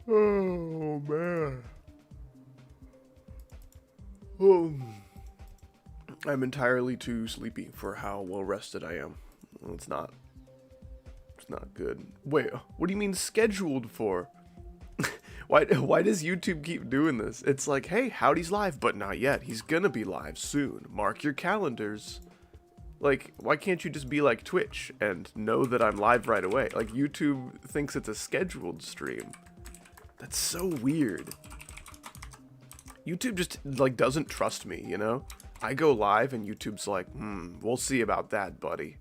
Oh, man. Oh, I'm entirely too sleepy for how well rested I am. It's not good. Wait, what do you mean scheduled for? Why does YouTube keep doing this? It's like, hey, Howdy's live, but not yet. He's gonna be live soon. Mark your calendars. Like, why can't you just be like Twitch and know that I'm live right away? Like, YouTube thinks it's a scheduled stream. That's so weird. YouTube just, like, doesn't trust me, you know? I go live and YouTube's like, we'll see about that, buddy.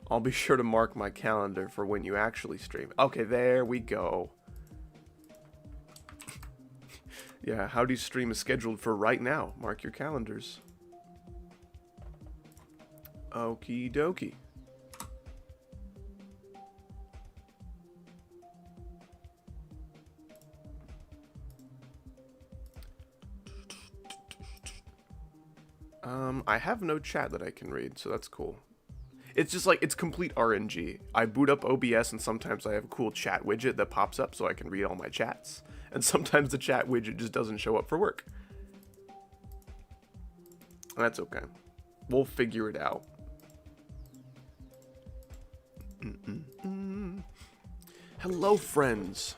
I'll be sure to mark my calendar for when you actually stream. Okay, there we go. Yeah, Howdy's stream is scheduled for right now. Mark your calendars. Okie dokie. I have no chat that I can read, so that's cool. It's just like, it's complete RNG. I boot up OBS and sometimes I have a cool chat widget that pops up so I can read all my chats. And sometimes the chat widget just doesn't show up for work. That's okay. We'll figure it out. Hello, friends.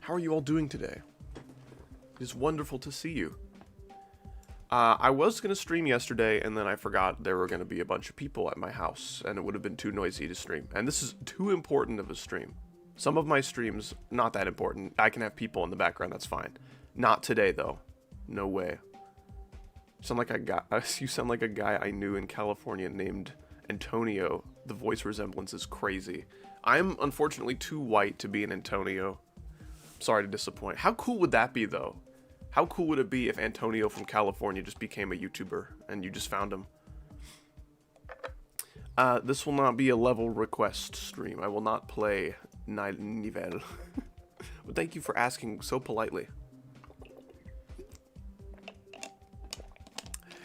How are you all doing today? It is wonderful to see you. I was going to stream yesterday, and then I forgot there were going to be a bunch of people at my house, and it would have been too noisy to stream. And this is too important of a stream. Some of my streams, not that important. I can have people in the background, that's fine. Not today, though. No way. You sound like a guy I knew in California named Antonio. The voice resemblance is crazy. I'm unfortunately too white to be an Antonio. Sorry to disappoint. How cool would that be, though? How cool would it be if Antonio from California just became a YouTuber and you just found him? This will not be a level request stream. I will not play Nivel. But thank you for asking so politely.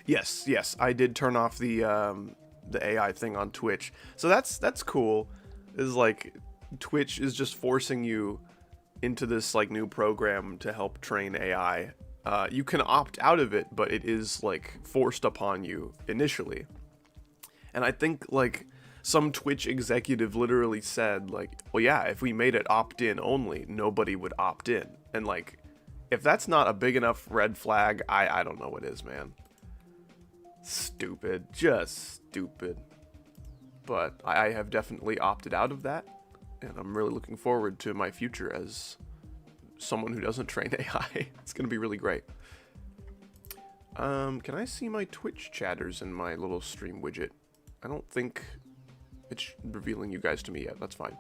Yes, I did turn off the AI thing on Twitch. So that's cool. Is like Twitch is just forcing you into this like new program to help train AI. You can opt out of it, but it is like forced upon you initially. And I think like some Twitch executive literally said like, well, yeah, if we made it opt-in only, nobody would opt in. And like, if that's not a big enough red flag, I don't know what is, man. Stupid, just stupid. But I have definitely opted out of that, and I'm really looking forward to my future as someone who doesn't train AI. It's gonna be really great. Can I see my Twitch chatters in my little stream widget? I don't think it's revealing you guys to me yet. That's fine.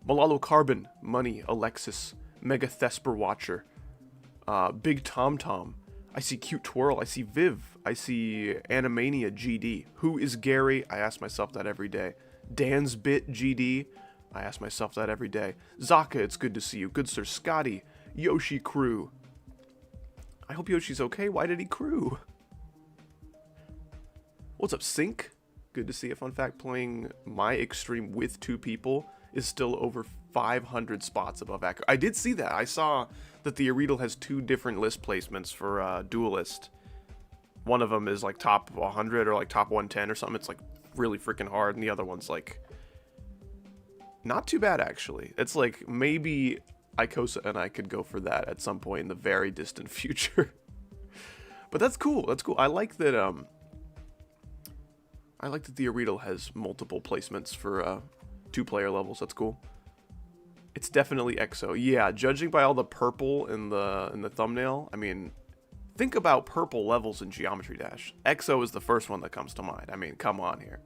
Malalo Carbon, Money, Alexis, Mega Thesper Watcher, Big Tom Tom. I see Cute Twirl. I see Viv. I see Animania GD. Who is Gary? I ask myself that every day. Dan's Bit GD. I ask myself that every day. Zaka, it's good to see you. Good sir. Scotty. Yoshi Crew. I hope Yoshi's okay. Why did he crew? What's up, Sync? Good to see you. Fun fact, playing my Extreme with 2 people is still over 500 spots above Echo. I did see that. I saw that the Aredal has 2 different list placements for Duelist. One of them is like top 100 or like top 110 or something. It's like really freaking hard. And the other one's like not too bad, actually. It's like maybe Icosa and I could go for that at some point in the very distant future. But that's cool. That's cool. I like that the Aredal has multiple placements for 2-player levels. That's cool. It's definitely EXO. Yeah, judging by all the purple in the thumbnail, I mean, think about purple levels in Geometry Dash. EXO is the first one that comes to mind. I mean, come on here.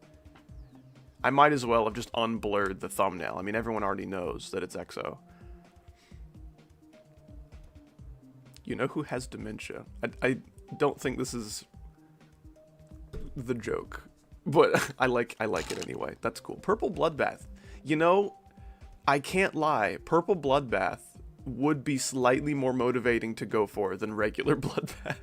I might as well have just unblurred the thumbnail. I mean, everyone already knows that it's EXO. You know who has dementia? I don't think this is the joke, but I like it anyway. That's cool. Purple Bloodbath. You know, I can't lie. Purple Bloodbath would be slightly more motivating to go for than regular Bloodbath.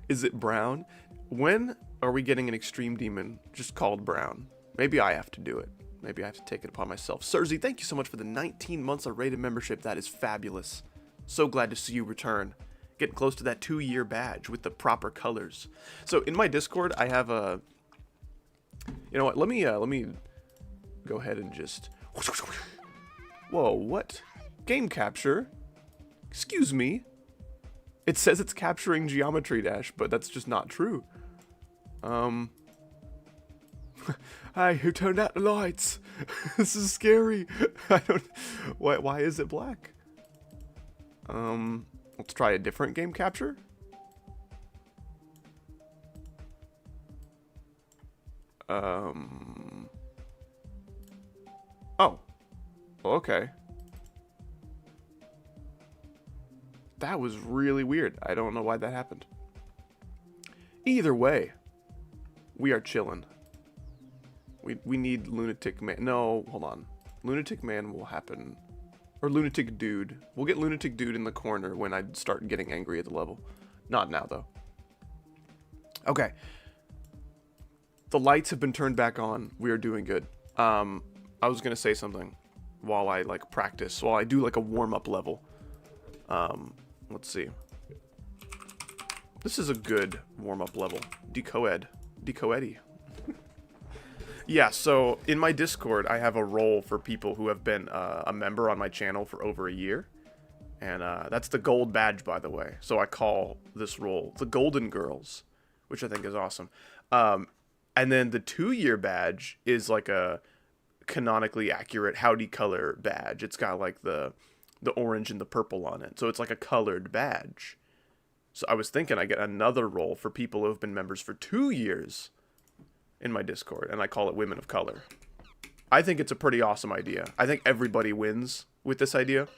Is it brown? When are we getting an Extreme Demon just called brown? Maybe I have to do it. Maybe I have to take it upon myself. Serzi, thank you so much for the 19 months of rated membership. That is fabulous. So glad to see you return. Getting close to that 2-year badge with the proper colors. So in my Discord, I have a... You know what? Let me go ahead and just... Whoa, what? Game capture? Excuse me? It says it's capturing Geometry Dash, but that's just not true. Hey, who turned out the lights? This is scary. I don't... Why is it black? Let's try a different game capture. Oh. Okay. That was really weird. I don't know why that happened. Either way, we are chilling. We need Lunatic Man. No, hold on. Lunatic Man will happen. Or Lunatic Dude. We'll get Lunatic Dude in the corner when I start getting angry at the level. Not now, though. Okay. The lights have been turned back on. We are doing good. I was going to say something while I, like, practice. While I do, like, a warm-up level. Let's see. This is a good warm-up level. Decoed. Decoedy. Yeah, so in my Discord, I have a role for people who have been a member on my channel for over a year. And that's the gold badge, by the way. So I call this role the Golden Girls, which I think is awesome. And then the 2-year badge is like a canonically accurate Howdy color badge. It's got like the orange and the purple on it. So it's like a colored badge. So I was thinking I get another role for people who have been members for 2 years in my Discord, and I call it Women of Color. I think it's a pretty awesome idea. I think everybody wins with this idea.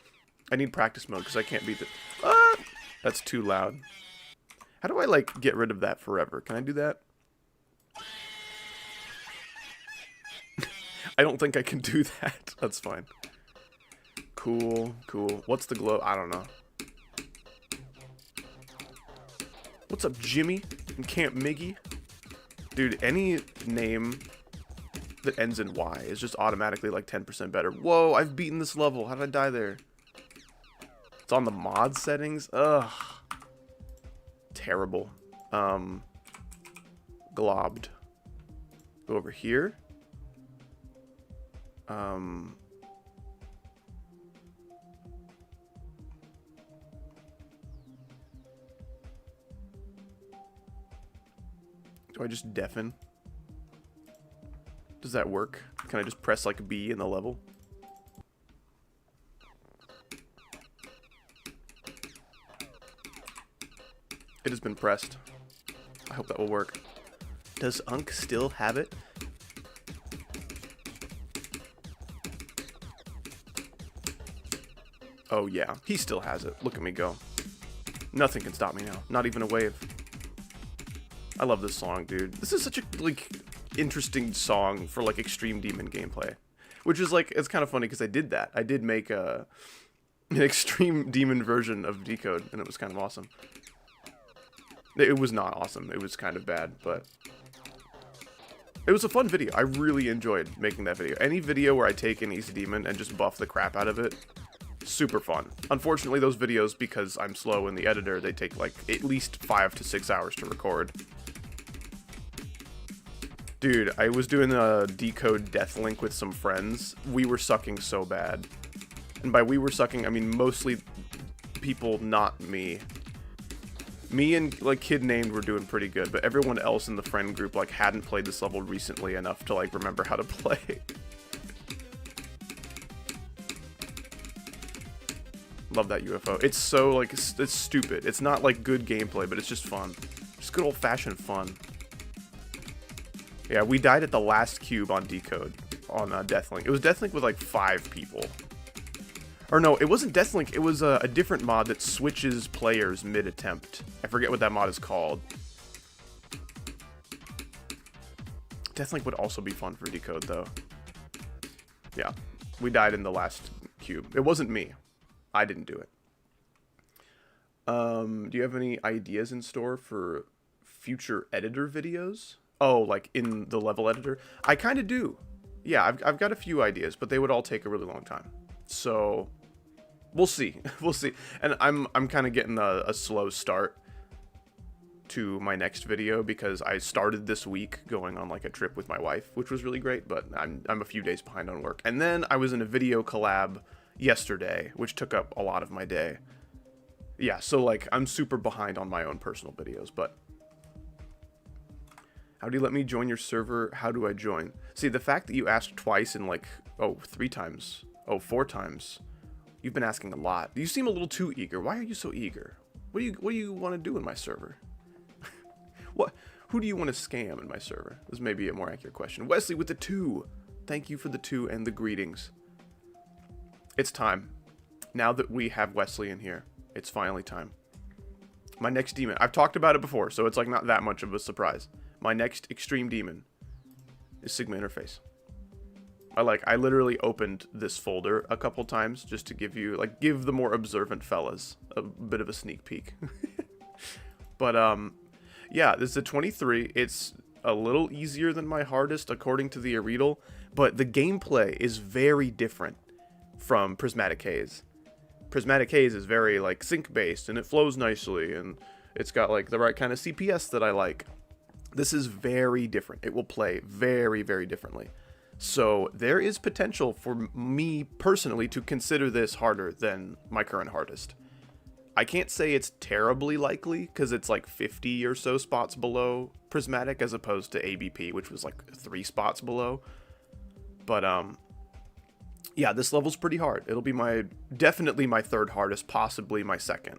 I need practice mode because I can't beat it. Ah! That's too loud. How do I, like, get rid of that forever? Can I do that? I don't think I can do that. That's fine. Cool, cool. What's the glow? I don't know. What's up, Jimmy and Camp Miggy? Dude, any name that ends in Y is just automatically like 10% better. Whoa, I've beaten this level. How did I die there? It's on the mod settings. Ugh. Terrible. Globbed. Go over here. Do I just deafen? Does that work? Can I just press like B in the level? It has been pressed. I hope that will work. Does Unk still have it? Oh yeah, he still has it. Look at me go. Nothing can stop me now. Not even a wave. I love this song, dude. This is such a, like, interesting song for, like, Extreme Demon gameplay. Which is, like, it's kind of funny because I did that. I did make an Extreme Demon version of Decode, and it was kind of awesome. It was not awesome. It was kind of bad, but it was a fun video. I really enjoyed making that video. Any video where I take an Easy Demon and just buff the crap out of it, super fun. Unfortunately, those videos, because I'm slow in the editor, they take, like, at least 5 to 6 hours to record. Dude, I was doing a Decode Death Link with some friends. We were sucking so bad. And by we were sucking, I mean mostly people not me. Me and, like, Kid Named were doing pretty good, but everyone else in the friend group, like, hadn't played this level recently enough to, like, remember how to play. Love that UFO. It's so, like, it's stupid. It's not, like, good gameplay, but it's just fun. Just good old-fashioned fun. Yeah, we died at the last cube on Decode, on Deathlink. It was Deathlink with, like, 5 people. Or no, it wasn't Deathlink. It was a different mod that switches players mid-attempt. I forget what that mod is called. Deathlink would also be fun for Decode, though. Yeah, we died in the last cube. It wasn't me. I didn't do it. Do you have any ideas in store for future editor videos? Oh, like in the level editor? I kind of do. yeah, I've got a few ideas, but they would all take a really long time. So we'll see. We'll see. And I'm kind of getting a slow start to my next video because I started this week going on like a trip with my wife, which was really great, but I'm a few days behind on work. And then I was in a video collab yesterday, which took up a lot of my day. Yeah, so like I'm super behind on my own personal videos, but how do you let me join your server? How do I join? See, the fact that you asked twice in like, oh, 3 times, oh, 4 times, you've been asking a lot. You seem a little too eager. Why are you so eager? What do you want to do in my server? Who do you want to scam in my server? This may be a more accurate question. Wesley with the 2. Thank you for the 2 and the greetings. It's time. Now that we have Wesley in here, it's finally time. My next demon. I've talked about it before, so it's like not that much of a surprise. My next extreme demon is Sigma Interface. I literally opened this folder a couple times just to give the more observant fellas a bit of a sneak peek. But yeah, this is a 23. It's a little easier than my hardest according to the Aridal, but the gameplay is very different from Prismatic Haze. Prismatic Haze is very like sync based and it flows nicely and it's got like the right kind of CPS that I like. This is very different. It will play very, very differently. So there is potential for me personally to consider this harder than my current hardest. I can't say it's terribly likely because it's like 50 or so spots below Prismatic as opposed to ABP, which was like 3 spots below. But yeah, this level's pretty hard. It'll be definitely my 3rd hardest, possibly my 2nd.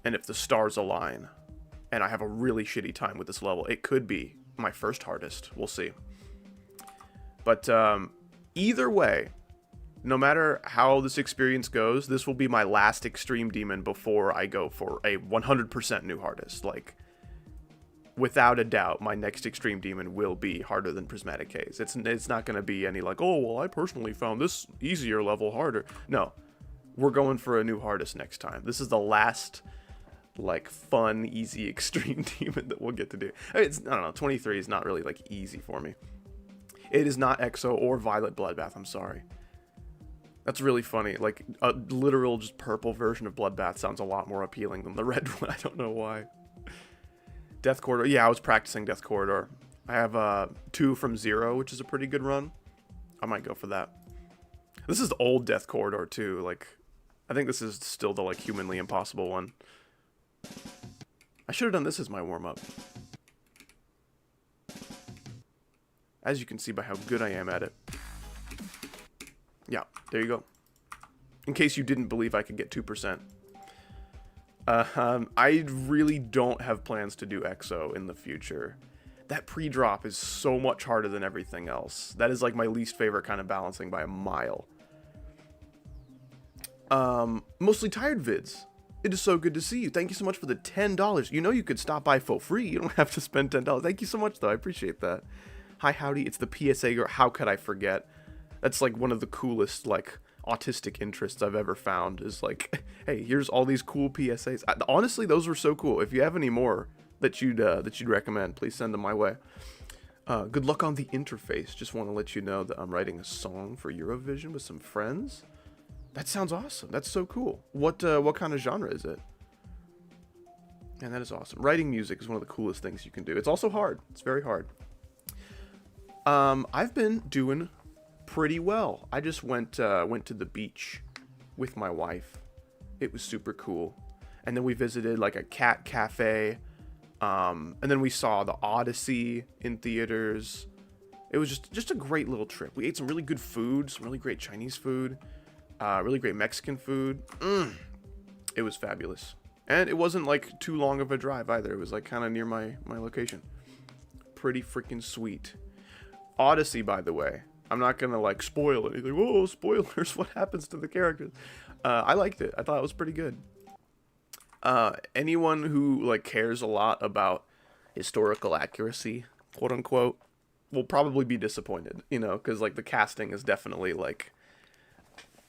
And if the stars align and I have a really shitty time with this level, it could be my 1st hardest. We'll see. But either way, no matter how this experience goes, this will be my last extreme demon before I go for a 100% new hardest. Like, without a doubt, my next extreme demon will be harder than Prismatic Haze. It's not going to be any like, oh, well, I personally found this easier level harder. No, we're going for a new hardest next time. This is the last, like, fun, easy extreme demon that we'll get to do. I don't know, 23 is not really, like, easy for me. It is not EXO or Violet Bloodbath, I'm sorry. That's really funny. Like, a literal just purple version of Bloodbath sounds a lot more appealing than the red one. I don't know why. Death Corridor. Yeah, I was practicing Death Corridor. I have 2 from 0, which is a pretty good run. I might go for that. This is the old Death Corridor, too. Like, I think this is still the, like, humanly impossible one. I should have done this as my warm-up. As you can see by how good I am at it. Yeah, there you go. In case you didn't believe I could get 2%. I really don't have plans to do EXO in the future. That pre-drop is so much harder than everything else. That is like my least favorite kind of balancing by a mile. Mostly tired vids. It is so good to see you. Thank you so much for the $10. You know you could stop by for free. You don't have to spend $10. Thank you so much, though. I appreciate that. Hi, howdy. It's the PSA girl. How could I forget? That's like one of the coolest, like, autistic interests I've ever found is like, hey, here's all these cool PSAs. Honestly, those were so cool. If you have any more that you'd recommend, please send them my way. Good luck on the interface. Just want to let you know that I'm writing a song for Eurovision with some friends. That sounds awesome. That's so cool. What kind of genre is it? Man, that is awesome. Writing music is one of the coolest things you can do. It's also hard. It's very hard. I've been doing pretty well. I just went to the beach with my wife. It was super cool. And then we visited like a cat cafe. And then we saw the Odyssey in theaters. It was just a great little trip. We ate some really good food, some really great Chinese food, really great Mexican food. It was fabulous. And it wasn't like too long of a drive either. It was like kind of near my location. Pretty freaking sweet. Odyssey, by the way. I'm not gonna like spoil anything. Whoa, spoilers! What happens to the characters? I liked it. I thought it was pretty good. Anyone who like cares a lot about historical accuracy, quote unquote, will probably be disappointed. You know, because like the casting is definitely like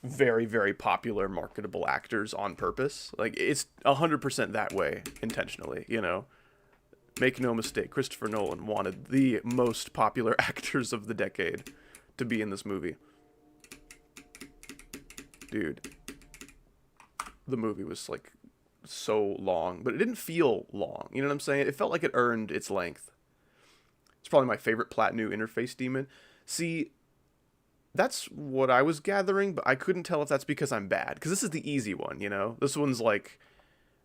very, very popular, marketable actors on purpose. Like it's 100% that way intentionally. You know, Make no mistake, Christopher Nolan wanted the most popular actors of the decade to be in this movie. Dude, the movie was like so long, but it didn't feel long. You know what I'm saying? It felt like it earned its length. It's probably my favorite Platinum interface demon. See, that's what I was gathering, but I couldn't tell if that's because I'm bad. Because this is the easy one, you know? This one's like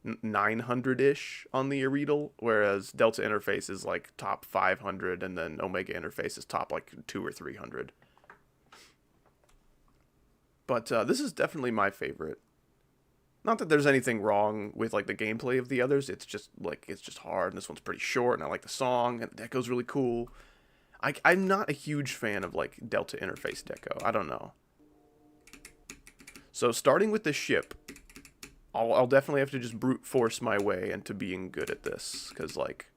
900-ish on the Iridal, whereas Delta Interface is like top 500, and then Omega Interface is top like 200 or 300. But this is definitely my favorite. Not that there's anything wrong with like the gameplay of the others. It's just like it's just hard, and this one's pretty short, and I like the song, and the deco's really cool. I'm not a huge fan of like Delta Interface deco. I don't know. So starting with the ship, I'll definitely have to just brute force my way into being good at this, because like,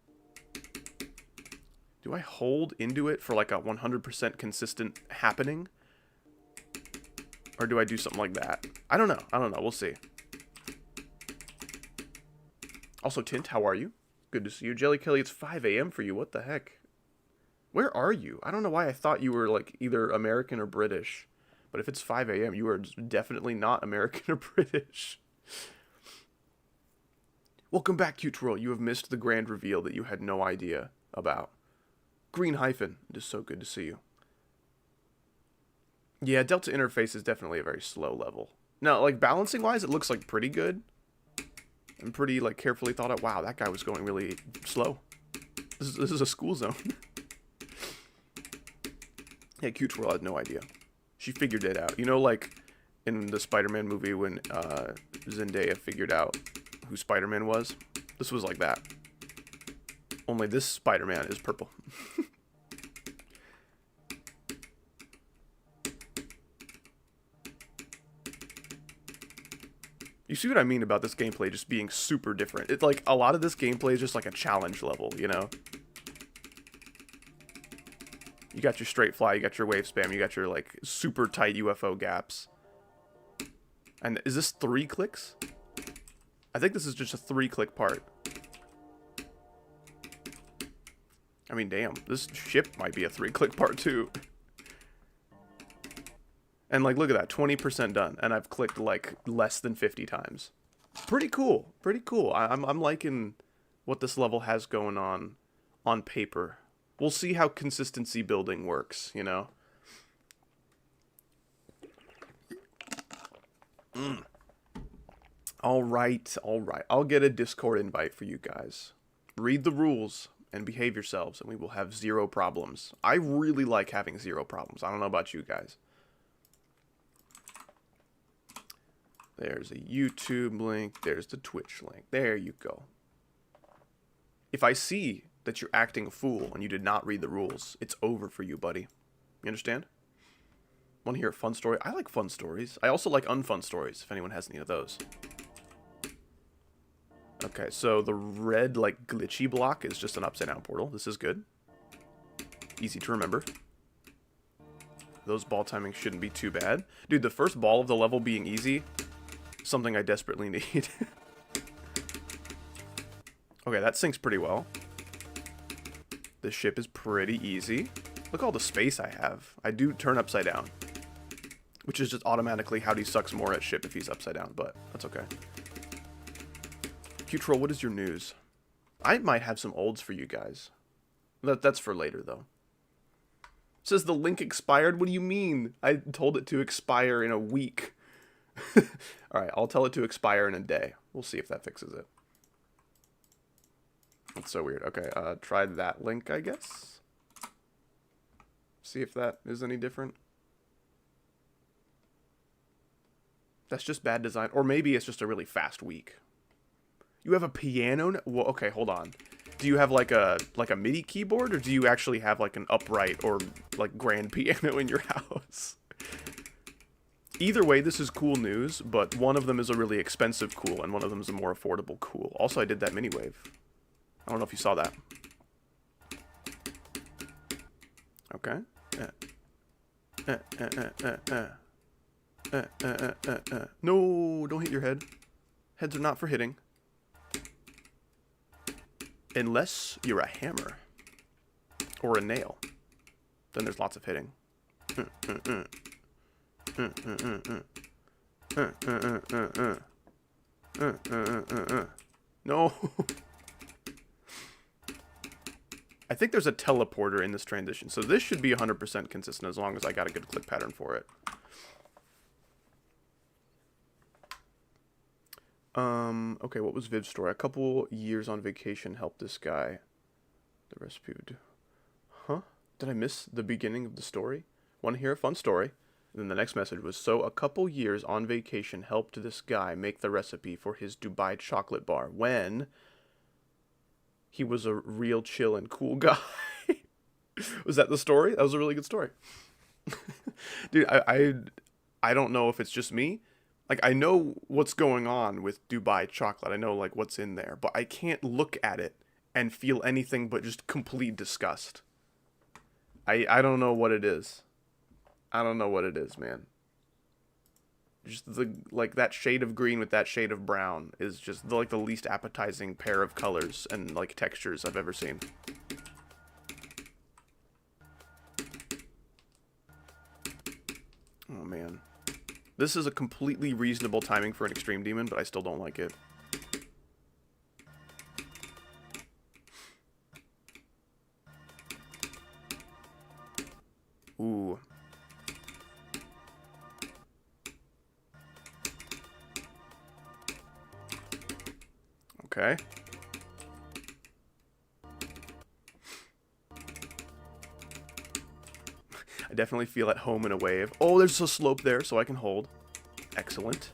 do I hold into it for like a 100% consistent happening? Or do I do something like that? I don't know. We'll see. Also, Tint, how are you? Good to see you. Jelly Kelly, it's 5 a.m. for you. What the heck? Where are you? I don't know why I thought you were like either American or British. But if it's 5 a.m., you are definitely not American or British. Welcome back, Cute Twirl. You have missed the grand reveal that you had no idea about. Green Hyphen, it is so good to see you. Yeah, Delta Interface is definitely a very slow level. Now, like, balancing-wise, it looks, like, pretty good. And pretty, like, carefully thought out. Wow, that guy was going really slow. This is a school zone. Yeah, Cute Twirl had no idea. She figured it out. You know, like, in the Spider-Man movie when Zendaya figured out who Spider-Man was? This was like that. Only this Spider-Man is purple. You see what I mean about this gameplay just being super different? It's like, a lot of this gameplay is just like a challenge level, you know? You got your straight fly, you got your wave spam, you got your, like, super tight UFO gaps. And is this 3 clicks? I think this is just a 3-click part. I mean, damn, this ship might be a 3-click part too. And like, look at that, 20% done, and I've clicked like less than 50 times. Pretty cool, pretty cool. I'm liking what this level has going on paper. We'll see how consistency building works, you know? Alright. I'll get a Discord invite for you guys. Read the rules and behave yourselves, and we will have 0 problems. I really like having 0 problems. I don't know about you guys. There's a YouTube link. There's the Twitch link. There you go. If I see that you're acting a fool and you did not read the rules, it's over for you, buddy. You understand? Want to hear a fun story? I like fun stories. I also like unfun stories, if anyone has any of those. Okay, so the red, like, glitchy block is just an upside-down portal. This is good. Easy to remember. Those ball timings shouldn't be too bad. Dude, the first ball of the level being easy, something I desperately need. Okay, that syncs pretty well. This ship is pretty easy. Look all the space I have. I do turn upside down, which is just automatically how he sucks more at ship if he's upside down, but that's okay. Q-Troll, what is your news? I might have some olds for you guys. That's for later, though. It says the link expired? What do you mean? I told it to expire in a week. Alright, I'll tell it to expire in a day. We'll see if that fixes it. That's so weird. Okay, try that link, I guess. See if that is any different. That's just bad design. Or maybe it's just a really fast week. You have a piano? Well, okay, hold on. Do you have like a MIDI keyboard, or do you actually have like an upright or like grand piano in your house? Either way, this is cool news, but one of them is a really expensive cool, and one of them is a more affordable cool. Also, I did that mini wave. I don't know if you saw that. Okay. No, don't hit your head. Heads are not for hitting. Unless you're a hammer. Or a nail. Then there's lots of hitting. No. I think there's a teleporter in this transition, so this should be 100% consistent as long as I got a good click pattern for it. Okay, what was Viv's story? A couple years on vacation helped this guy. The recipe would do. Huh? Did I miss the beginning of the story? Want to hear a fun story? And then the next message was, so a couple years on vacation helped this guy make the recipe for his Dubai chocolate bar when he was a real chill and cool guy. Was that the story? That was a really good story. Dude, I don't know if it's just me. Like, I know what's going on with Dubai chocolate. I know, like, what's in there. But I can't look at it and feel anything but just complete disgust. I don't know what it is. I don't know what it is, man. Just like that shade of green with that shade of brown is just like the least appetizing pair of colors and like textures I've ever seen. Oh man. This is a completely reasonable timing for an extreme demon, but I still don't like it. Ooh. Okay. I definitely feel at home in a wave. Oh, there's a slope there, so I can hold. Excellent.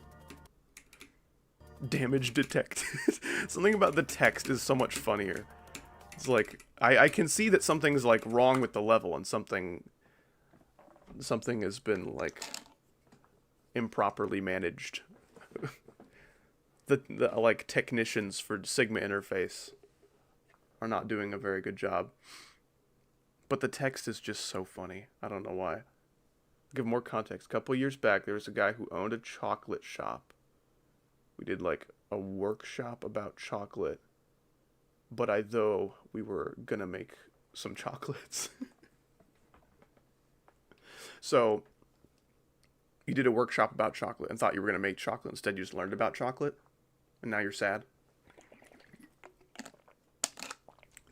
Damage detected. Something about the text is so much funnier. It's like, I can see that something's like wrong with the level and something has been like improperly managed. the like technicians for Sigma interface are not doing a very good job. But the text is just so funny. I don't know why. Give more context. A couple years back, there was a guy who owned a chocolate shop. We did like a workshop about chocolate. But we were gonna make some chocolates. So, you did a workshop about chocolate and thought you were gonna make chocolate. Instead, you just learned about chocolate. And now you're sad.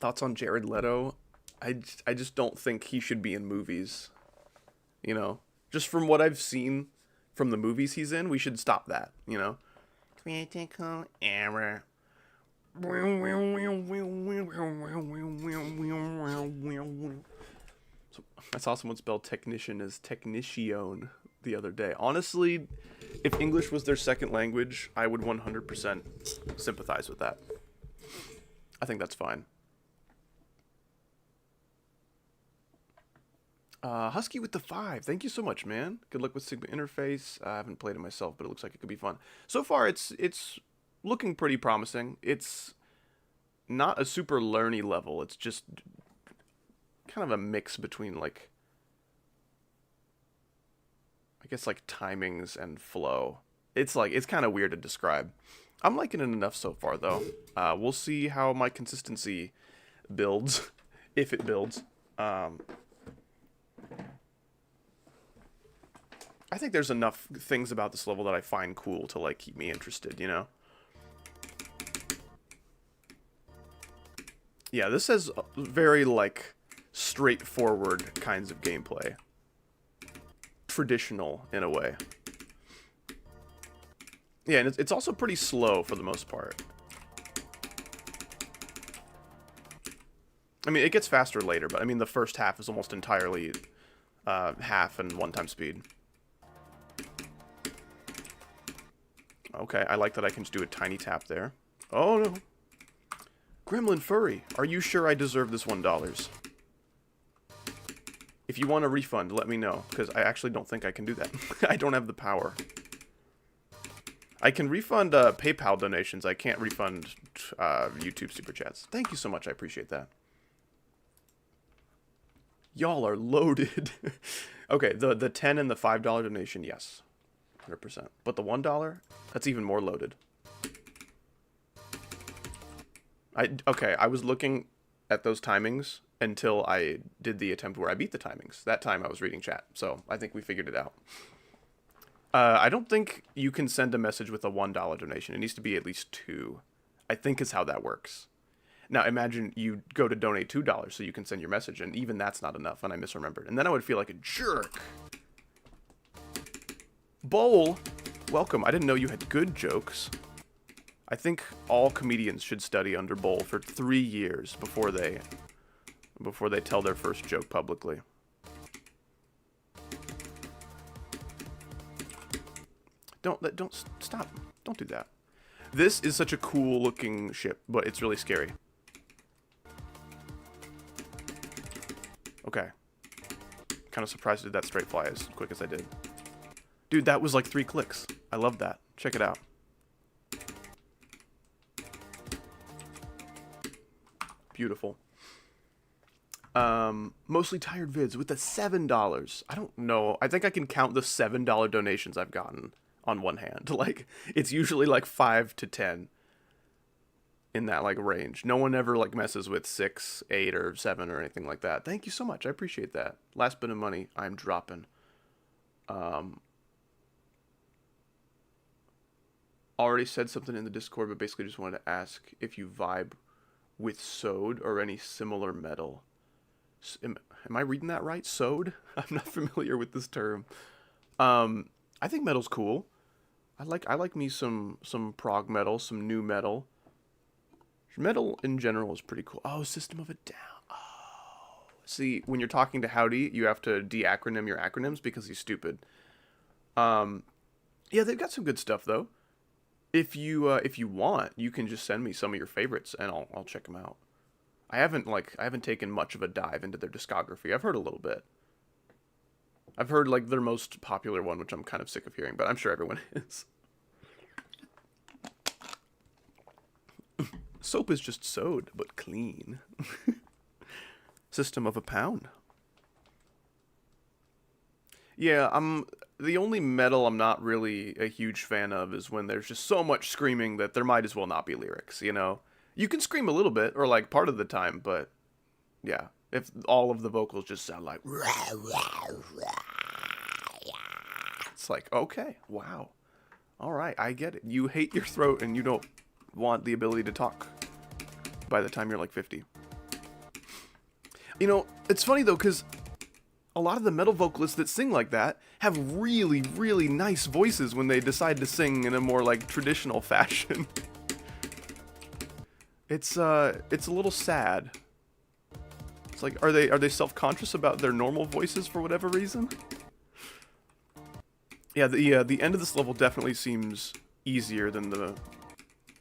Thoughts on Jared Leto? I just don't think he should be in movies. You know? Just from what I've seen from the movies he's in, we should stop that, you know? Critical error. So, I saw someone spell technician as technician the other day. Honestly, if English was their second language, I would 100% sympathize with that. I think that's fine. Husky with the 5. Thank you so much, man. Good luck with Sigma interface. I haven't played it myself, but it looks like it could be fun. So far, it's looking pretty promising. It's not a super learny level. It's just kind of a mix between, like, I guess, like, timings and flow. It's kind of weird to describe. I'm liking it enough so far, though. We'll see how my consistency builds, if it builds. I think there's enough things about this level that I find cool to, like, keep me interested, you know? Yeah, this has very, like, straightforward kinds of gameplay. Traditional, in a way. Yeah, and it's also pretty slow for the most part. I mean, it gets faster later, but I mean, the first half is almost entirely half and one-time speed. Okay, I like that I can just do a tiny tap there. Oh, no. Gremlin Furry, are you sure I deserve this $1? If you want a refund, let me know, because I actually don't think I can do that. I don't have the power. I can refund PayPal donations. I can't refund YouTube Super Chats. Thank you so much. I appreciate that. Y'all are loaded. Okay, the 10 and the $5 donation, yes. 100%. But the $1, that's even more loaded. Okay, I was looking at those timings until I did the attempt where I beat the timings. That time I was reading chat, so I think we figured it out. I don't think you can send a message with a $1 donation. It needs to be at least two. I think is how that works. Now imagine you go to donate $2 so you can send your message, and even that's not enough, and I misremembered. And then I would feel like a jerk. Bowl, welcome. I didn't know you had good jokes. I think all comedians should study under Bowl for 3 years before they tell their first joke publicly. Don't stop. Don't do that. This is such a cool looking ship, but it's really scary. Okay. Kind of surprised I did that straight fly as quick as I did. Dude, that was like 3 clicks. I love that. Check it out. Beautiful. Mostly tired vids with the $7. I don't know. I think I can count the $7 donations I've gotten on one hand. Like, it's usually like 5 to 10 in that like range. No one ever like messes with 6, 8, or 7 or anything like that. Thank you so much. I appreciate that. Last bit of money I'm dropping. Already said something in the Discord, but basically just wanted to ask if you vibe with Sode or any similar metal. Am I reading that right? Sode? I'm not familiar with this term. I think metal's cool. I like me some prog metal, some new metal. Metal in general is pretty cool. Oh, System of a Down. Oh, see, when you're talking to Howdy, you have to de-acronym your acronyms because he's stupid. Yeah, they've got some good stuff though. If you want, you can just send me some of your favorites and I'll check them out. I haven't taken much of a dive into their discography. I've heard a little bit. I've heard like their most popular one, which I'm kind of sick of hearing, but I'm sure everyone is. Soap is just sewed, but clean. System of a Pound. Yeah, the only metal I'm not really a huge fan of is when there's just so much screaming that there might as well not be lyrics, you know? You can scream a little bit, or like part of the time, but yeah, if all of the vocals just sound like it's like, okay, wow. All right, I get it. You hate your throat and you don't want the ability to talk by the time you're like 50. You know, it's funny though, because a lot of the metal vocalists that sing like that have really, really nice voices when they decide to sing in a more like traditional fashion. It's a little sad. It's like, are they self-conscious about their normal voices for whatever reason? Yeah, the end of this level definitely seems easier than the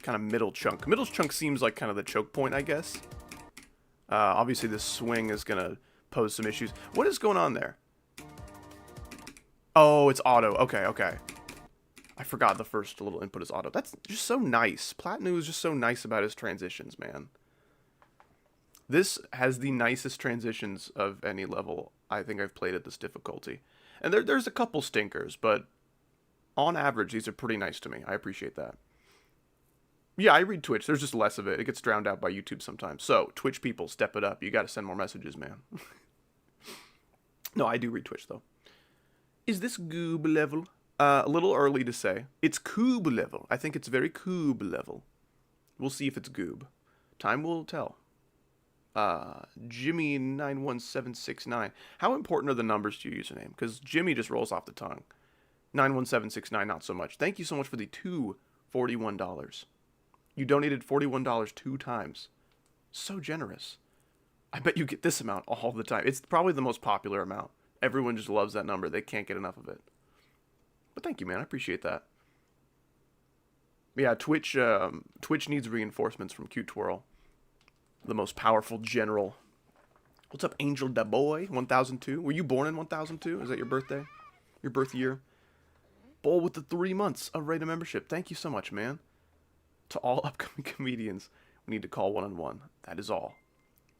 kind of middle chunk. Middle chunk seems like kind of the choke point, I guess. Obviously, this swing is gonna pose some issues. What is going on there? Oh, it's auto. Okay, okay. I forgot the first little input is auto. That's just so nice. Platinu is just so nice about his transitions, man. This has the nicest transitions of any level I think I've played at this difficulty. And there's a couple stinkers, but on average, these are pretty nice to me. I appreciate that. Yeah, I read Twitch. There's just less of it. It gets drowned out by YouTube sometimes. So, Twitch people, step it up. You got to send more messages, man. No, I do read Twitch, though. Is this goob level? A little early to say. It's coob level. I think it's very coob level. We'll see if it's goob. Time will tell. Jimmy91769. How important are the numbers to your username? Because Jimmy just rolls off the tongue. 91769, not so much. Thank you so much for the $41. You donated $41 2 times. So generous. I bet you get this amount all the time. It's probably the most popular amount. Everyone just loves that number. They can't get enough of it. But thank you, man. I appreciate that. Yeah, Twitch needs reinforcements from Cute Twirl. The most powerful general. What's up, Angel Da Boy? 1002. Were you born in 1002? Is that your birthday? Your birth year? Bowl with the 3 months of Rated membership. Thank you so much, man. To all upcoming comedians, we need to call one-on-one. That is all.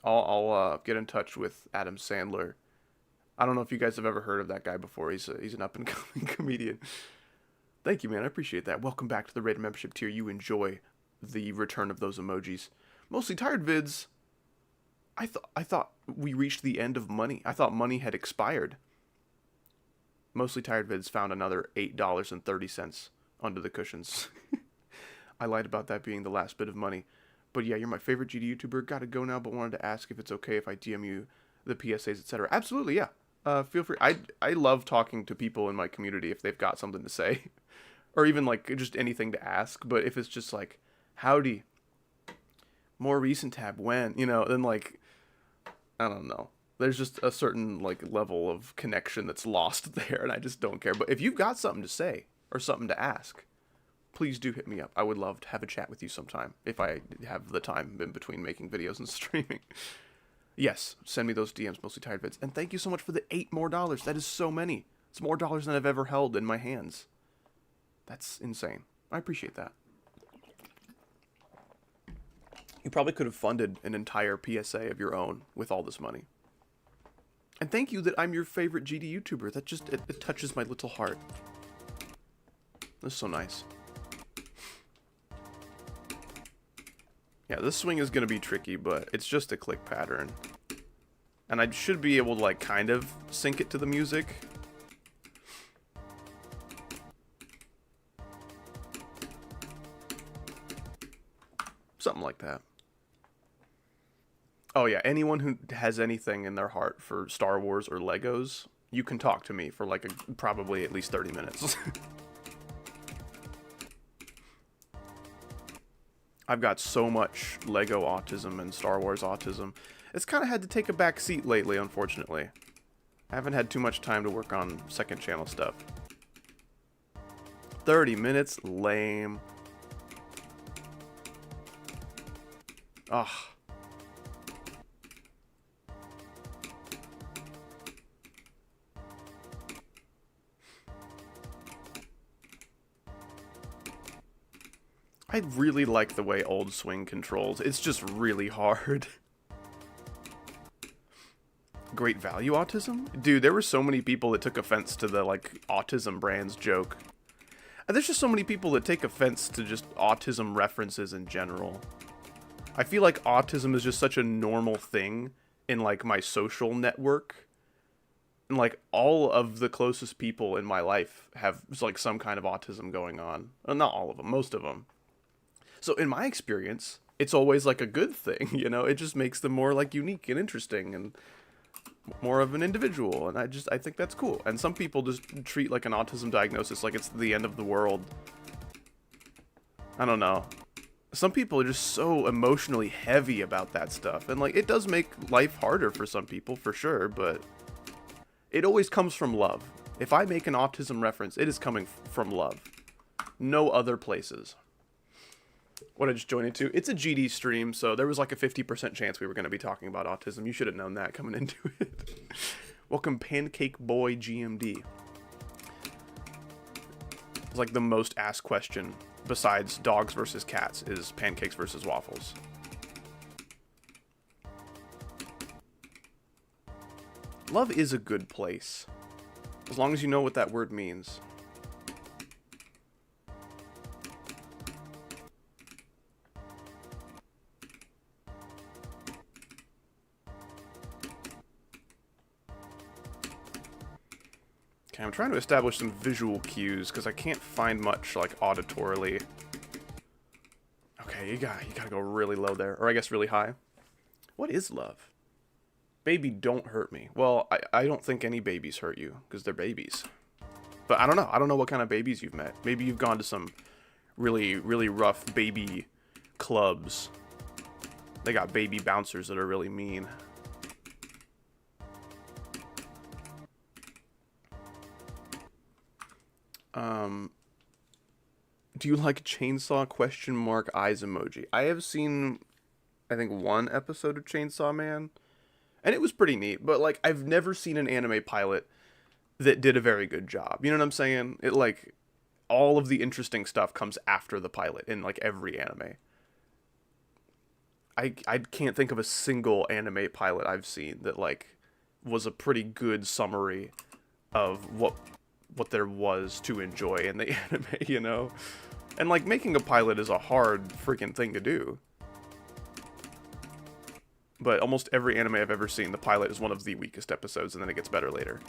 I'll get in touch with Adam Sandler. I don't know if you guys have ever heard of that guy before. He's an up-and-coming comedian. Thank you, man. I appreciate that. Welcome back to the Rated membership tier. You enjoy the return of those emojis. Mostly Tired vids. I thought we reached the end of money. I thought money had expired. Mostly Tired vids found another $8.30 under the cushions. I lied about that being the last bit of money. But yeah, you're my favorite GD YouTuber. Gotta go now, but wanted to ask if it's okay if I DM you the PSAs, etc. Absolutely, yeah. Feel free. I love talking to people in my community if they've got something to say. Or even, like, just anything to ask. But if it's just like, howdy, more recent tab, when? You know, then, like, I don't know. There's just a certain, like, level of connection that's lost there, and I just don't care. But if you've got something to say or something to ask, please do hit me up. I would love to have a chat with you sometime if I have the time in between making videos and streaming. Yes, send me those DMs, Mostly Tired vids. And thank you so much for the $8 more. That is so many. It's more dollars than I've ever held in my hands. That's insane. I appreciate that. You probably could have funded an entire PSA of your own with all this money. And thank you that I'm your favorite GD YouTuber. That just, it touches my little heart. This is so nice. Yeah, this swing is going to be tricky, but it's just a click pattern. And I should be able to, like, kind of sync it to the music. Something like that. Oh yeah, anyone who has anything in their heart for Star Wars or Legos, you can talk to me for, like, probably at least 30 minutes. I've got so much Lego autism and Star Wars autism. It's kind of had to take a back seat lately, unfortunately. I haven't had too much time to work on second channel stuff. 30 minutes? Lame. Ugh. I really like the way old swing controls. It's just really hard. Great value autism? Dude, there were so many people that took offense to the, like, autism brands joke. And there's just so many people that take offense to just autism references in general. I feel like autism is just such a normal thing in, like, my social network. And, like, all of the closest people in my life have, like, some kind of autism going on. Well, not all of them, most of them. So in my experience, it's always, like, a good thing, you know? It just makes them more, like, unique and interesting and more of an individual. And I think that's cool. And some people just treat, like, an autism diagnosis like it's the end of the world. I don't know. Some people are just so emotionally heavy about that stuff. And, like, it does make life harder for some people, for sure, but it always comes from love. If I make an autism reference, it is coming from love. No other places. What I just joined into, it's a GD stream, so there was like a 50% chance we were going to be talking about autism. You should have known that coming into it. Welcome, Pancake Boy GMD. It's like the most asked question besides dogs versus cats is pancakes versus waffles. Love is a good place, as long as you know what that word means. Okay, I'm trying to establish some visual cues because I can't find much, like, auditorily. Okay, you gotta go really low there, or I guess really high. What is love? Baby, don't hurt me. Well, I don't think any babies hurt you because they're babies. But I don't know. I don't know what kind of babies you've met. Maybe you've gone to some really, really rough baby clubs. They got baby bouncers that are really mean. Do you like chainsaw ? Eyes emoji? I have seen, I think, one episode of Chainsaw Man, and it was pretty neat, but, like, I've never seen an anime pilot that did a very good job. You know what I'm saying? It, like, all of the interesting stuff comes after the pilot in, like, every anime. I can't think of a single anime pilot I've seen that, like, was a pretty good summary of what there was to enjoy in the anime, you know? And, like, making a pilot is a hard freaking thing to do. But almost every anime I've ever seen, the pilot is one of the weakest episodes, and then it gets better later.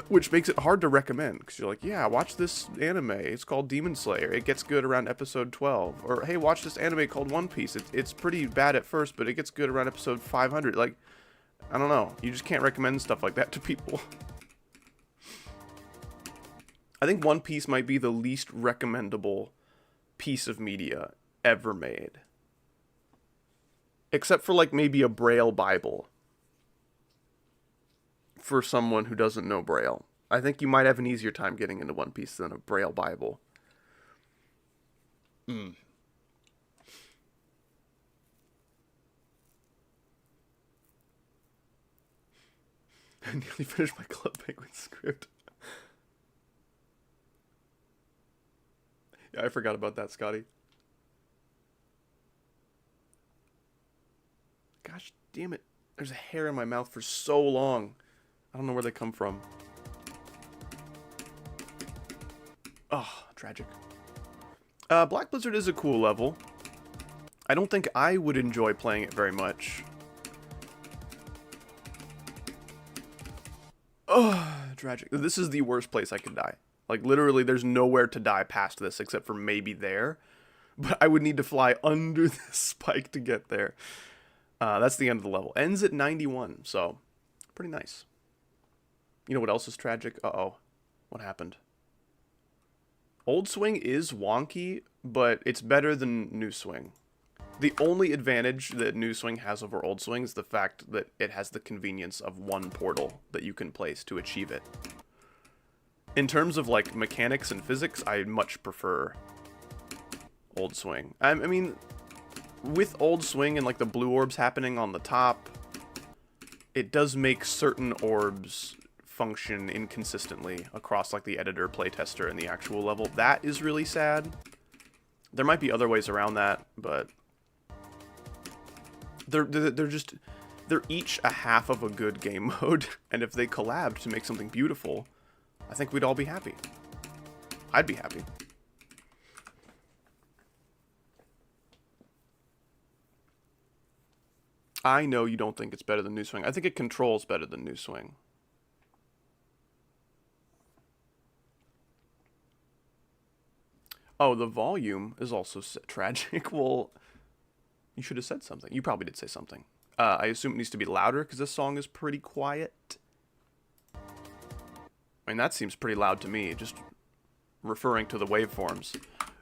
Which makes it hard to recommend, because you're like, yeah, watch this anime. It's called Demon Slayer. It gets good around episode 12. Or, hey, watch this anime called One Piece. It's pretty bad at first, but it gets good around episode 500. Like, I don't know. You just can't recommend stuff like that to people. I think One Piece might be the least recommendable piece of media ever made. Except for, like, maybe a Braille Bible. For someone who doesn't know Braille. I think you might have an easier time getting into One Piece than a Braille Bible. I nearly finished my Club Penguin script. Yeah, I forgot about that, Scotty. Gosh damn it. There's a hair in my mouth for so long. I don't know where they come from. Oh, tragic. Black Blizzard is a cool level. I don't think I would enjoy playing it very much. Oh, tragic. This is the worst place I could die. Like, literally, there's nowhere to die past this except for maybe there. But I would need to fly under this spike to get there. That's the end of the level. Ends at 91, so pretty nice. You know what else is tragic? Uh-oh. What happened? Old Swing is wonky, but it's better than New Swing. The only advantage that New Swing has over Old Swing is the fact that it has the convenience of one portal that you can place to achieve it. In terms of, like, mechanics and physics, I much prefer Old Swing. I mean, with Old Swing and, like, the blue orbs happening on the top, it does make certain orbs function inconsistently across, like, the editor, playtester, and the actual level. That is really sad. There might be other ways around that, but they're each a half of a good game mode, and if they collabed to make something beautiful, I think we'd all be happy. I'd be happy. I know you don't think it's better than New Swing. I think it controls better than New Swing. Oh, the volume is also tragic. Well, you should have said something. You probably did say something. I assume it needs to be louder because this song is pretty quiet. I mean, that seems pretty loud to me, just referring to the waveforms.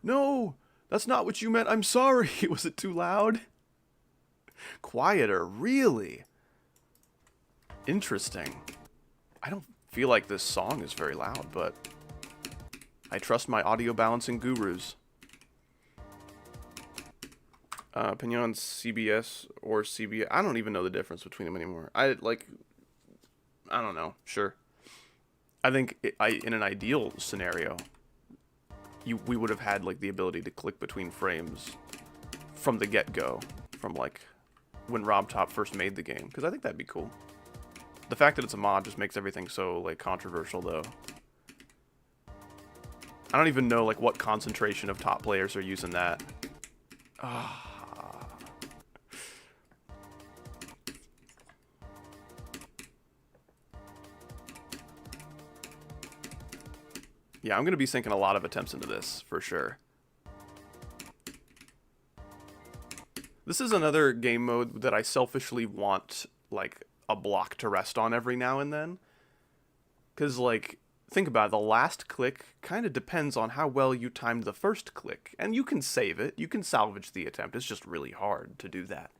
No, that's not what you meant. I'm sorry. Was it too loud? Quieter, really? Interesting. I don't feel like this song is very loud, but I trust my audio balancing gurus. Pignon CBS or CBS. I don't even know the difference between them anymore. I don't know. Sure. I think in an ideal scenario, we would have had, like, the ability to click between frames from the get-go, from, like, when Robtop first made the game, because I think that'd be cool. The fact that it's a mod just makes everything so, like, controversial, though. I don't even know, like, what concentration of top players are using that. Ah. Yeah, I'm going to be sinking a lot of attempts into this, for sure. This is another game mode that I selfishly want, like, a block to rest on every now and then. Because, like, think about it, the last click kind of depends on how well you timed the first click. And you can save it, you can salvage the attempt, it's just really hard to do that.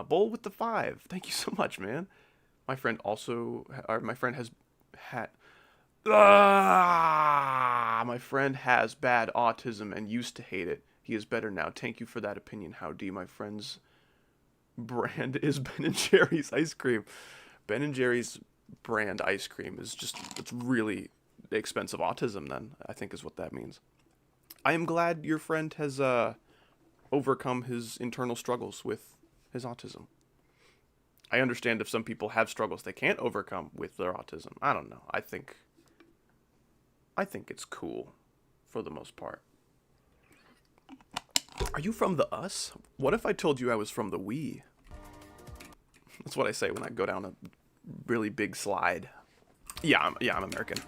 Bowl with the 5, thank you so much, man. My friend has had... my friend has bad autism and used to hate it. He is better now. Thank you for that opinion, Howdy. My friend's brand is Ben & Jerry's ice cream. Ben & Jerry's brand ice cream is just, it's really expensive autism then, I think is what that means. I am glad your friend has overcome his internal struggles with his autism. I understand if some people have struggles they can't overcome with their autism. I don't know. I think it's cool for the most part. Are you from the us? What if I told you I was from the we? That's what I say when I go down a really big slide. Yeah, I'm American.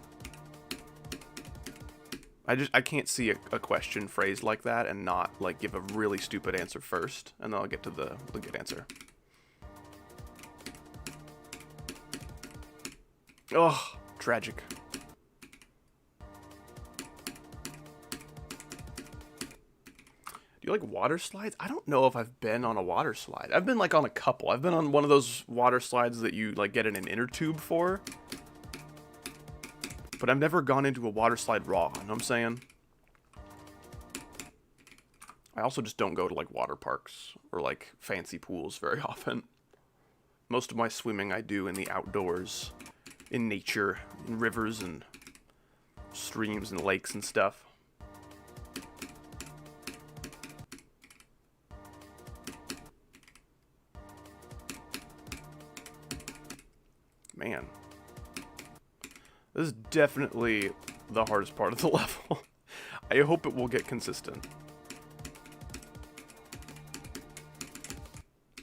I can't see a question phrased like that and not like give a really stupid answer first, and then I'll get to the good answer. Oh, tragic. Do you like water slides? I don't know if I've been on a water slide. I've been like on a couple. I've been on one of those water slides that you like get in an inner tube for. But I've never gone into a water slide raw, you know what I'm saying? I also just don't go to like water parks or like fancy pools very often. Most of my swimming I do in the outdoors, in nature, in rivers and streams and lakes and stuff. Man. This is definitely the hardest part of the level. I hope it will get consistent.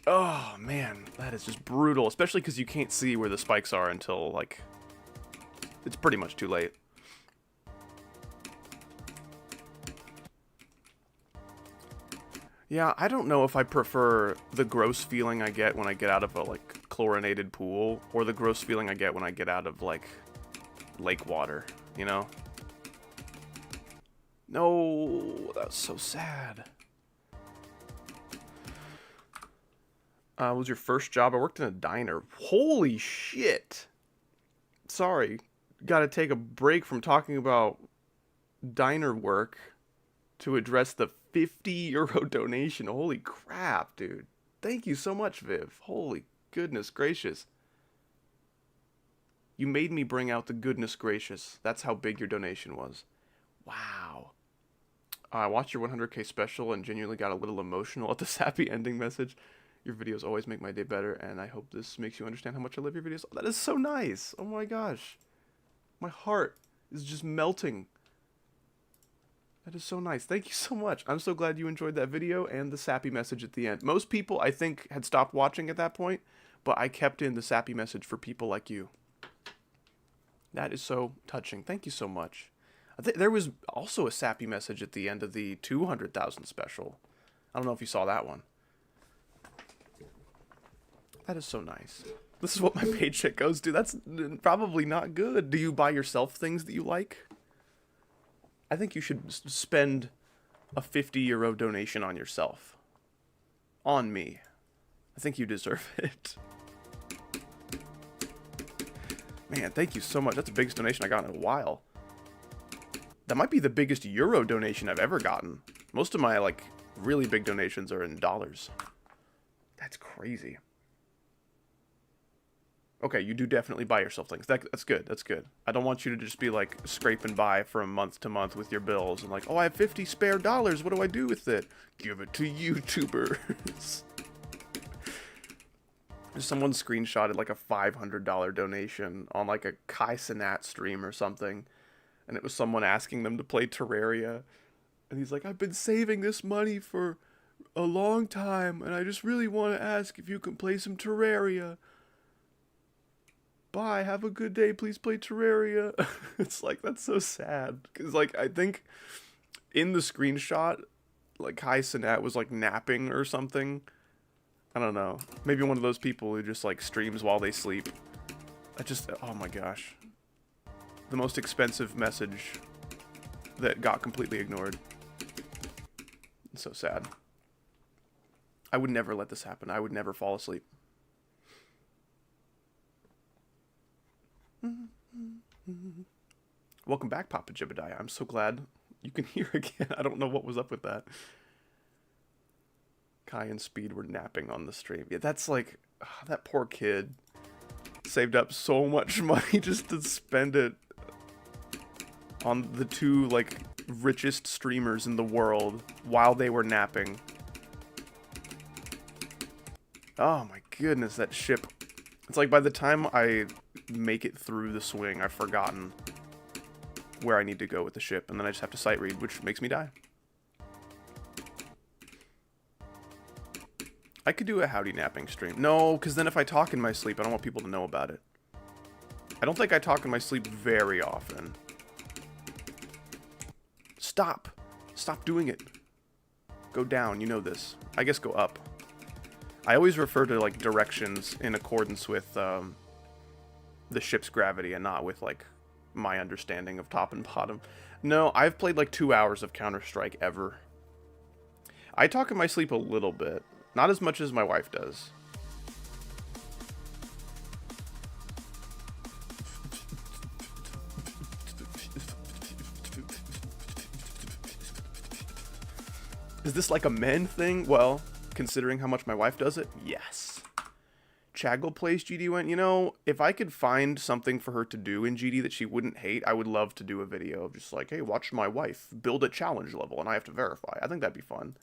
Oh, man. That is just brutal. Especially because you can't see where the spikes are until, like, it's pretty much too late. Yeah, I don't know if I prefer the gross feeling I get when I get out of a, like, chlorinated pool, or the gross feeling I get when I get out of, like, lake water, you know? No, that's so sad. What was your first job? I worked in a diner. Holy shit. Sorry. Gotta take a break from talking about diner work to address the 50 euro donation. Holy crap, dude. Thank you so much, Viv. Holy goodness gracious. You made me bring out the goodness gracious. That's how big your donation was. Wow. I watched your 100k special and genuinely got a little emotional at the sappy ending message. Your videos always make my day better, and I hope this makes you understand how much I love your videos. Oh, that is so nice. Oh my gosh. My heart is just melting. That is so nice. Thank you so much. I'm so glad you enjoyed that video and the sappy message at the end. Most people, I think, had stopped watching at that point, but I kept in the sappy message for people like you. That is so touching. Thank you so much. I think there was also a sappy message at the end of the 200,000 special. I don't know if you saw that one. That is so nice. This is what my paycheck goes to. That's probably not good. Do you buy yourself things that you like? I think you should spend a 50 euro donation on yourself. On me. I think you deserve it. Man, thank you so much. That's the biggest donation I got in a while. That might be the biggest euro donation I've ever gotten. Most of my, like, really big donations are in dollars. That's crazy. Okay, you do definitely buy yourself things. That's good. That's good. I don't want you to just be, like, scraping by from month to month with your bills and like, oh, I have 50 spare dollars. What do I do with it? Give it to YouTubers. Someone screenshotted, like, a $500 donation on, like, a Kai Cenat stream or something. And it was someone asking them to play Terraria. And he's like, I've been saving this money for a long time, and I just really want to ask if you can play some Terraria. Bye, have a good day, please play Terraria. It's like, that's so sad. Because, like, I think in the screenshot, like, Kai Cenat was, like, napping or something. I don't know. Maybe one of those people who just, like, streams while they sleep. I just, oh my gosh. The most expensive message that got completely ignored. It's so sad. I would never let this happen. I would never fall asleep. Welcome back, Papa Jebediah. I'm so glad you can hear again. I don't know what was up with that. Kai and Speed were napping on the stream. Yeah, that's like, that poor kid saved up so much money just to spend it on the two, like, richest streamers in the world while they were napping. Oh my goodness, that ship. It's like by the time I make it through the swing, I've forgotten where I need to go with the ship, and then I just have to sight read, which makes me die. I could do a howdy napping stream. No, because then if I talk in my sleep, I don't want people to know about it. I don't think I talk in my sleep very often. Stop. Stop doing it. Go down, you know this. I guess go up. I always refer to, like, directions in accordance with, the ship's gravity and not with, like, my understanding of top and bottom. No, I've played, like, 2 hours of Counter-Strike ever. I talk in my sleep a little bit. Not as much as my wife does. Is this like a men thing? Well, considering how much my wife does it, yes. Chaggle plays GD went, you know, if I could find something for her to do in GD that she wouldn't hate, I would love to do a video of just like, hey, watch my wife build a challenge level and I have to verify. I think that'd be fun.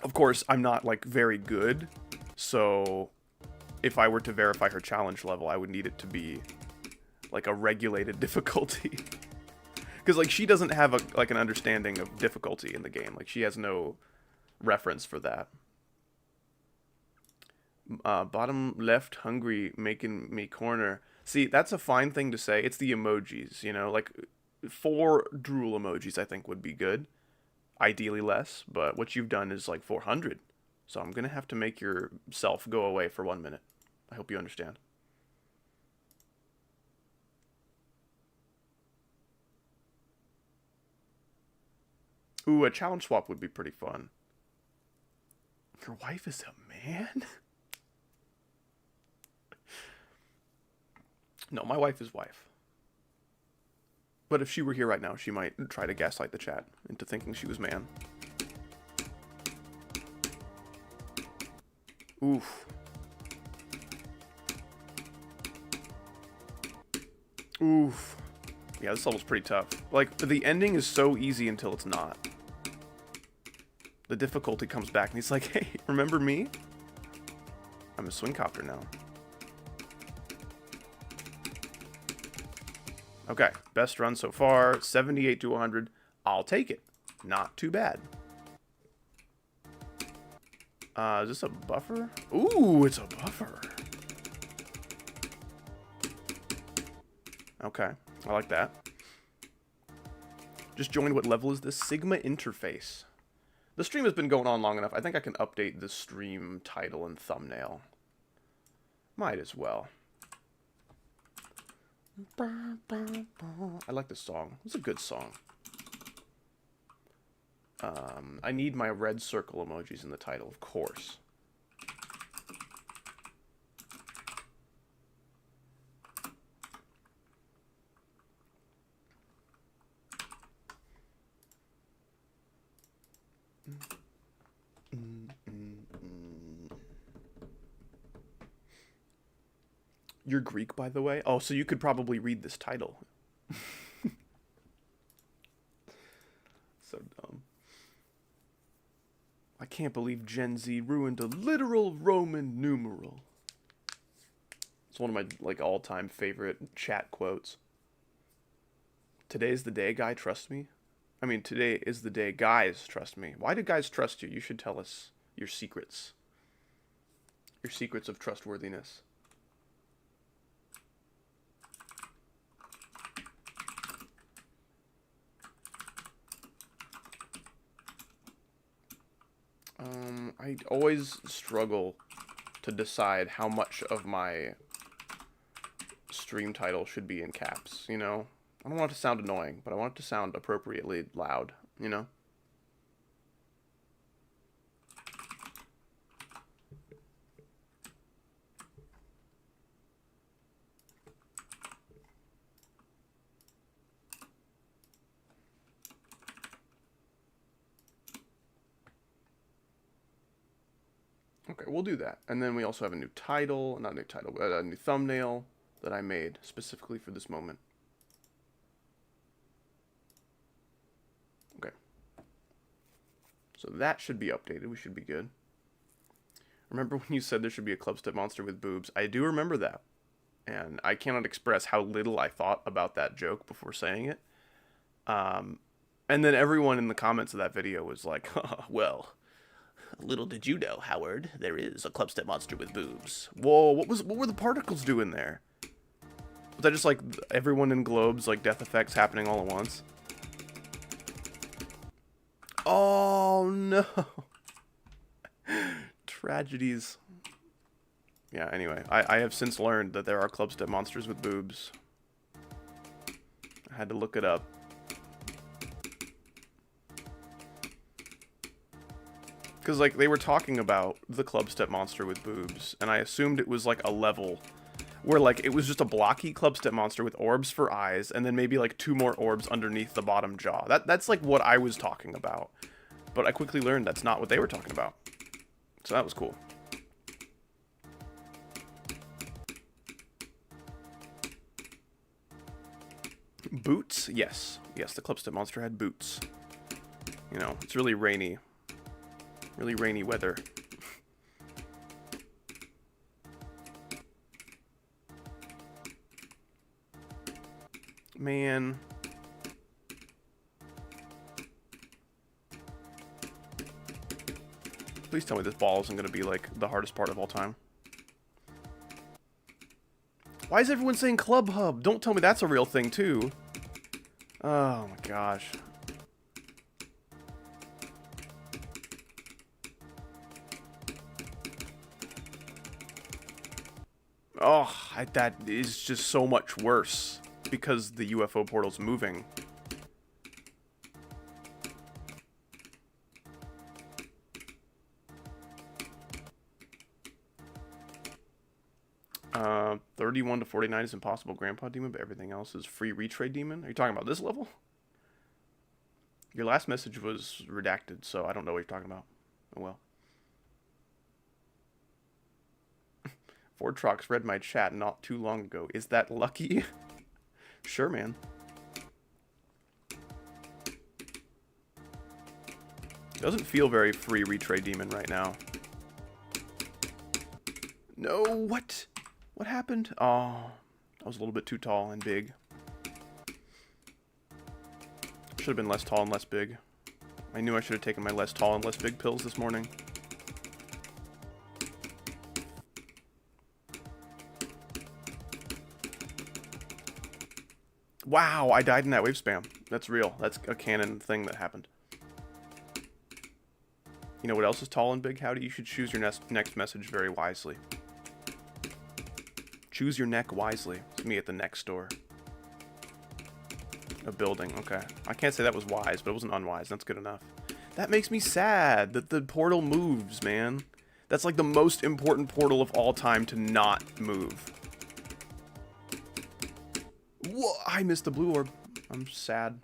Of course, I'm not, like, very good, so if I were to verify her challenge level, I would need it to be, like, a regulated difficulty. Because, like, she doesn't have, like, an understanding of difficulty in the game. Like, she has no reference for that. Bottom left hungry, making me corner. See, that's a fine thing to say. It's the emojis, you know? Like, 4 drool emojis, I think, would be good. Ideally less, but what you've done is like 400. So I'm going to have to make yourself go away for 1 minute. I hope you understand. Ooh, a challenge swap would be pretty fun. Your wife is a man? No, my wife is wife. But if she were here right now, she might try to gaslight the chat into thinking she was man. Oof. Oof. Yeah, this level's pretty tough. Like, the ending is so easy until it's not. The difficulty comes back and he's like, hey, remember me? I'm a swing copter now. Okay, best run so far, 78 to 100. I'll take it. Not too bad. Is this a buffer? Ooh, it's a buffer. Okay, I like that. Just joined. What level is this? Sigma interface. The stream has been going on long enough. I think I can update the stream title and thumbnail. Might as well. I like this song. It's a good song. I need my red circle emojis in the title, of course. You're Greek, by the way? Oh, so you could probably read this title. So dumb. I can't believe Gen Z ruined a literal Roman numeral. It's one of my, like, all-time favorite chat quotes. Today's the day, guy, trust me. I mean, today is the day, guys, trust me. Why do guys trust you? You should tell us your secrets. Your secrets of trustworthiness. I always struggle to decide how much of my stream title should be in caps, you know? I don't want it to sound annoying, but I want it to sound appropriately loud, you know? Okay, we'll do that. And then we also have a new title, not a new title, but a new thumbnail that I made specifically for this moment. Okay. So that should be updated. We should be good. Remember when you said there should be a clubstep monster with boobs? I do remember that. And I cannot express how little I thought about that joke before saying it. And then everyone in the comments of that video was like, oh, well, Little did you know, Howard, there is a clubstep monster with boobs. Whoa, what were the particles doing there? Was that just like everyone in globes, like death effects happening all at once? Oh no. Tragedies. Yeah, anyway, I have since learned that there are clubstep monsters with boobs. I had to look it up. Because, like, they were talking about the clubstep monster with boobs, and I assumed it was, like, a level where, like, it was just a blocky clubstep monster with orbs for eyes, and then maybe, like, 2 more orbs underneath the bottom jaw. That's, like, what I was talking about. But I quickly learned that's not what they were talking about. So that was cool. Boots? Yes. Yes, the clubstep monster had boots. You know, it's really rainy. Really rainy weather. Man. Please tell me this ball isn't going to be, like, the hardest part of all time. Why is everyone saying Club Hub? Don't tell me that's a real thing, too. Oh, my gosh. Oh, that is just so much worse because the UFO portal's moving. Uh, 31 to 49 is impossible Grandpa Demon, but everything else is free retrade demon. Are you talking about this level? Your last message was redacted, so I don't know what you're talking about. Oh well. Ford Trucks read my chat not too long ago. Is that lucky? Sure, man. Doesn't feel very free retrade demon right now. No, what? What happened? Oh, I was a little bit too tall and big. Should have been less tall and less big. I knew I should have taken my less tall and less big pills this morning. Wow, I died in that wave spam. That's real. That's a canon thing that happened. You know what else is tall and big, Howdy? You should choose your next message very wisely. Choose your neck wisely. It's me at the neck store. A building, okay. I can't say that was wise, but it wasn't unwise. That's good enough. That makes me sad that the portal moves, man. That's like the most important portal of all time to not move. Whoa, I missed the blue orb. I'm sad.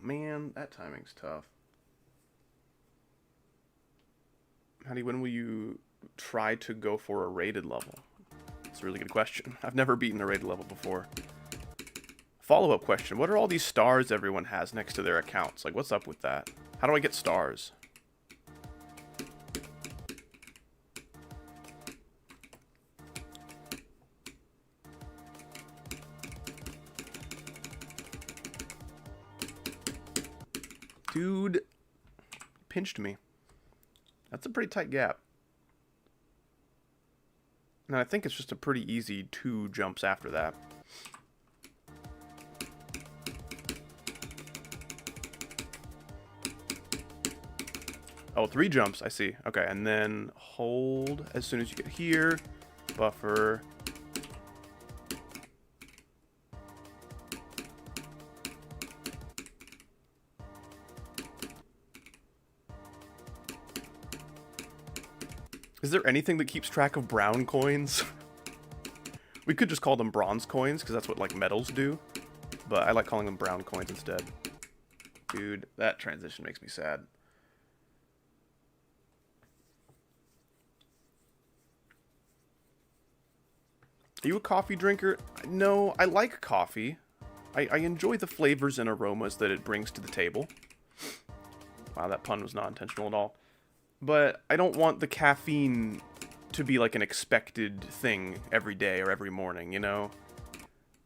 Man, that timing's tough. Honey, when will you try to go for a rated level? That's a really good question. I've never beaten a rated level before. Follow-up question. What are all these stars everyone has next to their accounts? Like, what's up with that? How do I get stars? Dude, pinched me. That's a pretty tight gap. And I think it's just a pretty easy 2 jumps after that. Oh, 3 jumps, I see. Okay, and then hold as soon as you get here. Buffer. Is there anything that keeps track of brown coins? We could just call them bronze coins, because that's what, like, metals do. But I like calling them brown coins instead. Dude, that transition makes me sad. Are you a coffee drinker? No, I like coffee. I enjoy the flavors and aromas that it brings to the table. Wow, that pun was not intentional at all. But I don't want the caffeine to be like an expected thing every day or every morning, you know?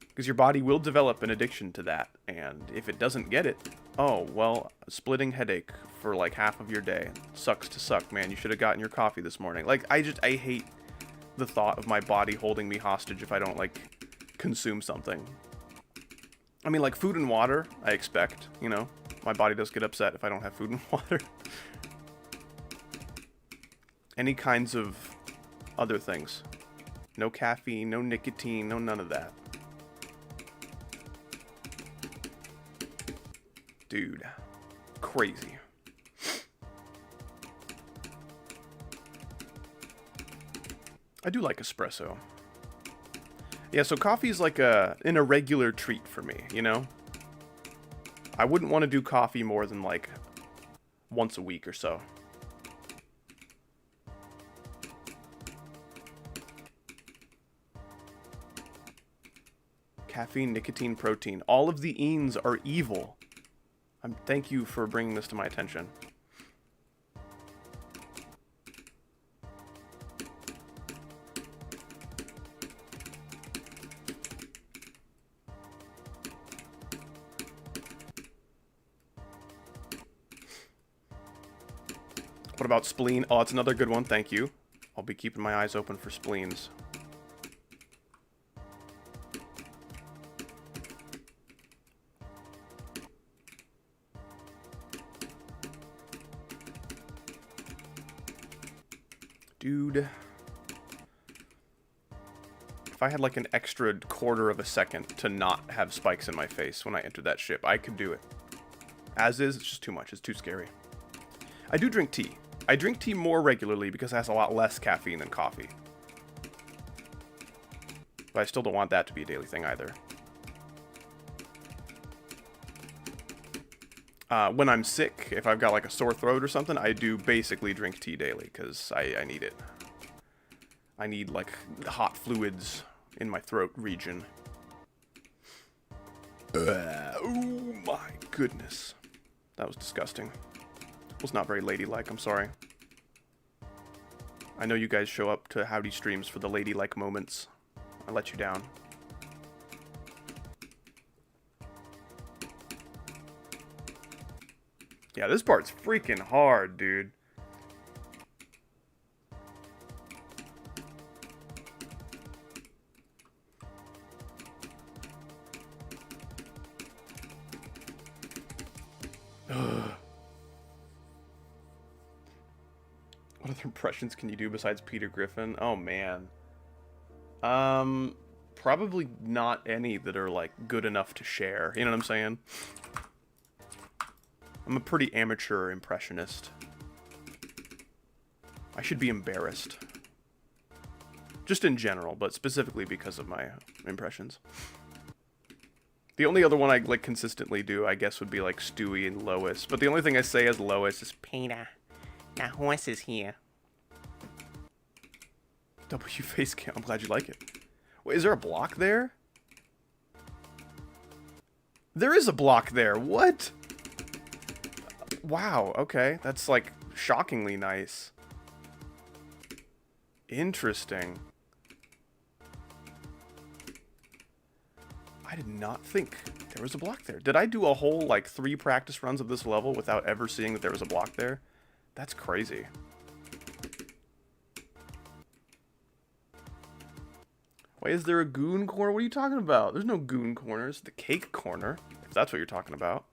Because your body will develop an addiction to that, and if it doesn't get it, oh, well, a splitting headache for like half of your day. Sucks to suck, man. You should have gotten your coffee this morning. Like, I hate the thought of my body holding me hostage if I don't, like, consume something. I mean, like, food and water, I expect, you know? My body does get upset if I don't have food and water. Any kinds of other things. No caffeine, no nicotine, no none of that. Dude. Crazy. I do like espresso. Yeah, so coffee is like an irregular treat for me, you know? I wouldn't want to do coffee more than like once a week or so. Caffeine, nicotine, protein. All of the enes are evil. Thank you for bringing this to my attention. What about spleen? Oh, that's another good one. Thank you. I'll be keeping my eyes open for spleens. Dude. If I had like an extra quarter of a second to not have spikes in my face when I enter that ship, I could do it. As is, it's just too much. It's too scary. I do drink tea. I drink tea more regularly because it has a lot less caffeine than coffee. But I still don't want that to be a daily thing either. When I'm sick, if I've got like a sore throat or something, I do basically drink tea daily because I need it. I need like hot fluids in my throat region. Oh my goodness. That was disgusting. It was not very ladylike, I'm sorry. I know you guys show up to Howdy streams for the ladylike moments. I let you down. Yeah, this part's freaking hard, dude. What other impressions can you do besides Peter Griffin? Oh, man. Probably not any that are, like, good enough to share. You know what I'm saying? I'm a pretty amateur impressionist. I should be embarrassed. Just in general, but specifically because of my impressions. The only other one I, like, consistently do, I guess, would be, like, Stewie and Lois. But the only thing I say as Lois is, Peter, the horse is here. W face cam. I'm glad you like it. Wait, is there a block there? There is a block there. What? Wow, okay. That's, like, shockingly nice. Interesting. I did not think there was a block there. Did I do a whole, like, 3 practice runs of this level without ever seeing that there was a block there? That's crazy. Why is there a goon corner? What are you talking about? There's no goon corners. The cake corner, if that's what you're talking about.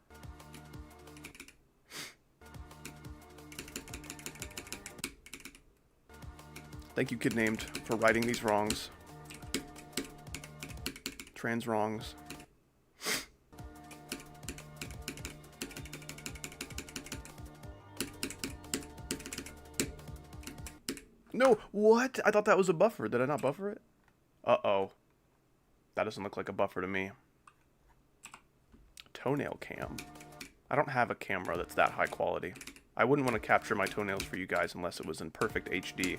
Thank you, Kid Named, for righting these wrongs. Trans wrongs. No, what? I thought that was a buffer. Did I not buffer it? Uh-oh. That doesn't look like a buffer to me. Toenail cam. I don't have a camera that's that high quality. I wouldn't want to capture my toenails for you guys unless it was in perfect HD.